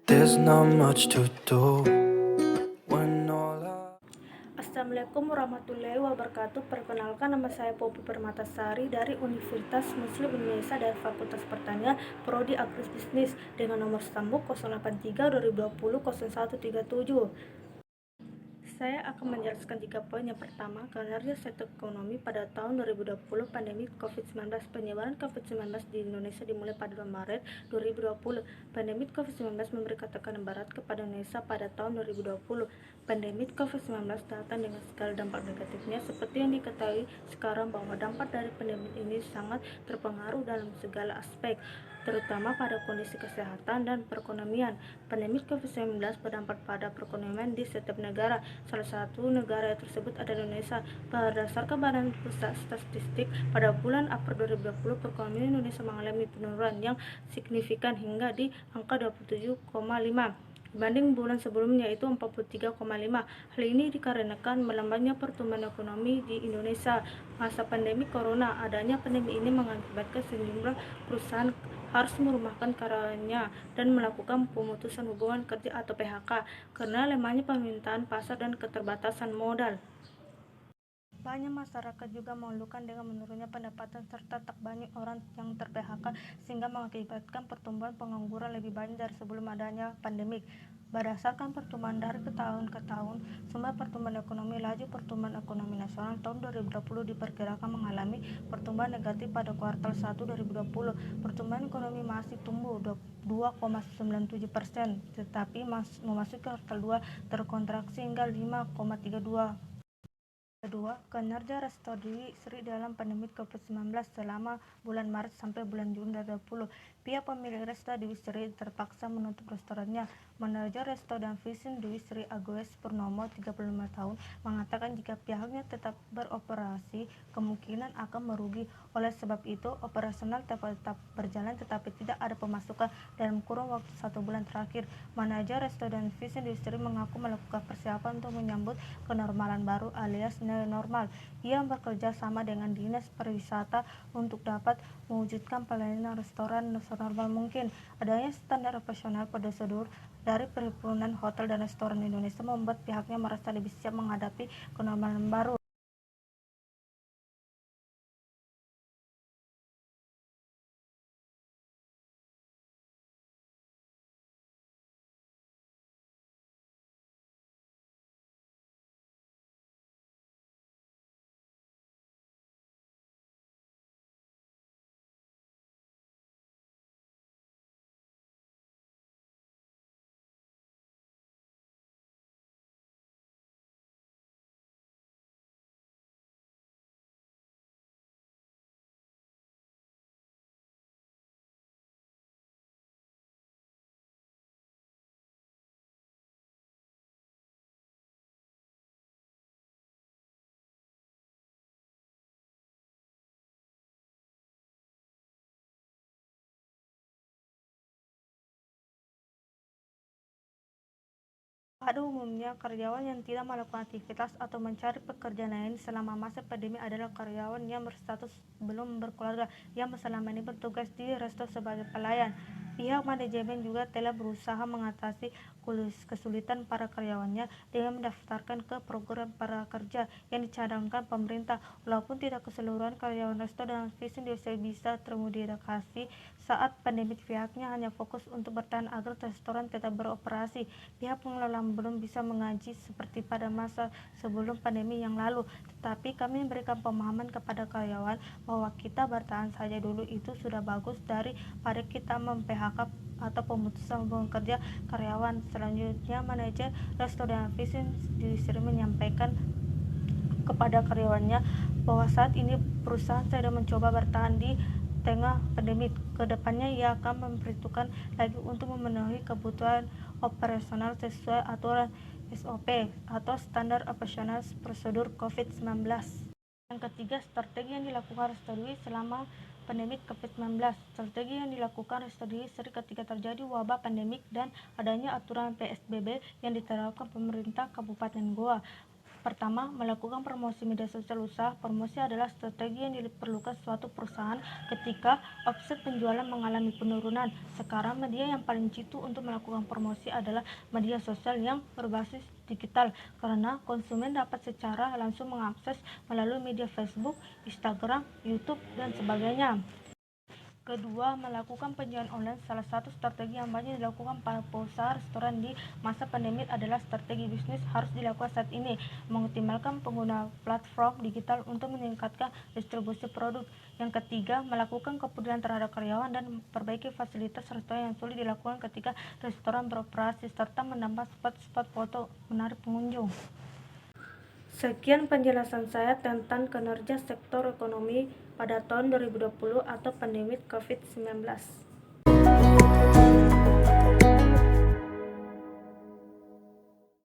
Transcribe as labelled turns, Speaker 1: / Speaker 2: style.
Speaker 1: There's not much to do when all
Speaker 2: Assalamualaikum warahmatullahi wabarakatuh. Perkenalkan, nama saya Poppy Permatasari dari Universitas Muslim Indonesia dari Fakultas Pertanian Prodi Agribisnis dengan nomor stambuk 083 2020 0137. Saya akan menjelaskan 3 poin. Yang pertama, kinerja sektor ekonomi pada tahun 2020, pandemi COVID-19. Penyebaran COVID-19 di Indonesia dimulai pada 2 Maret 2020. Pandemi COVID-19 memberikan tekanan berat kepada Indonesia pada tahun 2020. Pandemi COVID-19 datang dengan segala dampak negatifnya. Seperti yang diketahui sekarang bahwa dampak dari pandemi ini sangat terpengaruh dalam segala aspek, terutama pada kondisi kesehatan dan perekonomian. Pandemi COVID-19 berdampak pada perekonomian di setiap negara. Salah satu negara tersebut adalah Indonesia. Berdasarkan Badan Pusat Statistik, pada bulan April 2020 perekonomian Indonesia mengalami penurunan yang signifikan hingga di angka 27,5 dibanding bulan sebelumnya, yaitu 43,5. Hal ini dikarenakan melambatnya pertumbuhan ekonomi di Indonesia masa pandemi corona. Adanya pandemi ini mengakibatkan sejumlah perusahaan harus merumahkan karyawannya dan melakukan pemutusan hubungan kerja atau PHK karena lemahnya permintaan pasar dan keterbatasan modal. Banyak masyarakat juga mengeluhkan dengan menurunnya pendapatan serta tak banyak orang yang ter-PHK sehingga mengakibatkan pertumbuhan pengangguran lebih banyak dari sebelum adanya pandemik. Berdasarkan pertumbuhan dari tahun ke tahun, sumber pertumbuhan ekonomi, laju pertumbuhan ekonomi nasional tahun 2020 diperkirakan mengalami pertumbuhan negatif pada kuartal 1 2020. Pertumbuhan ekonomi masih tumbuh 2,97%, tetapi memasuki kuartal 2 terkontraksi hingga 5,32%. Kedua, kinerja resto Dewi Sri dalam pandemi COVID-19 selama bulan Maret sampai bulan Juni 2020. Pihak pemilik resto Dewi Sri terpaksa menutup restorannya. Manajer resto dan Visin Dewi Sri Agoes Purnomo, 35 tahun, mengatakan jika pihaknya tetap beroperasi, kemungkinan akan merugi. Oleh sebab itu, operasional tetap berjalan tetapi tidak ada pemasukan dalam kurun waktu 1 bulan terakhir. Manajer resto dan Visin Dewi Sri mengaku melakukan persiapan untuk menyambut kenormalan baru alias normal. Ia bekerja sama dengan Dinas Pariwisata untuk dapat mewujudkan pelayanan restoran senormal mungkin. Adanya standar operasional prosedur dari Perhimpunan Hotel dan Restoran Indonesia membuat pihaknya merasa lebih siap menghadapi kenormalan baru. Pada umumnya, karyawan yang tidak melakukan aktivitas atau mencari pekerjaan lain selama masa pandemi adalah karyawan yang berstatus belum berkeluarga yang selama ini bertugas di resto sebagai pelayan. Pihak manajemen juga telah berusaha mengatasi kesulitan para karyawannya dengan mendaftarkan ke program prakerja yang dicadangkan pemerintah. Walaupun tidak keseluruhan karyawan resto dan Visin bisa termodifikasi saat pandemi, pihaknya hanya fokus untuk bertahan agar restoran tetap beroperasi. Pihak pengelola belum bisa mengaji seperti pada masa sebelum pandemi yang lalu, tetapi kami memberikan pemahaman kepada karyawan bahwa kita bertahan saja dulu itu sudah bagus daripada kita mem-PHK atau pemutusan hubungan kerja karyawan. Selanjutnya, manajer resto dan Visin sering menyampaikan kepada karyawannya bahwa saat ini perusahaan sedang mencoba bertahan di tengah pandemi. Kedepannya ia akan memperhitungkan lagi untuk memenuhi kebutuhan operasional sesuai aturan SOP atau standar operasional prosedur COVID-19. Yang ketiga, strategi yang dilakukan Resto Dewi selama pandemi COVID-19. Strategi yang dilakukan Resto Dewi ketika terjadi wabah pandemik dan adanya aturan PSBB yang diterapkan pemerintah Kabupaten Goa. Pertama, melakukan promosi media sosial usaha. Promosi adalah strategi yang diperlukan suatu perusahaan ketika omset penjualan mengalami penurunan. Sekarang media yang paling jitu untuk melakukan promosi adalah media sosial yang berbasis digital, karena konsumen dapat secara langsung mengakses melalui media Facebook, Instagram, YouTube, dan sebagainya. Kedua, melakukan penjualan online. Salah satu strategi yang banyak dilakukan para pengusaha restoran di masa pandemi adalah strategi bisnis harus dilakukan saat ini, mengoptimalkan pengguna platform digital untuk meningkatkan distribusi produk. Yang ketiga, melakukan kepedulian terhadap karyawan dan perbaiki fasilitas restoran yang sulit dilakukan ketika restoran beroperasi, serta menambah spot-spot foto menarik pengunjung. Sekian penjelasan saya tentang kinerja sektor ekonomi pada tahun 2020 atau pandemi COVID-19.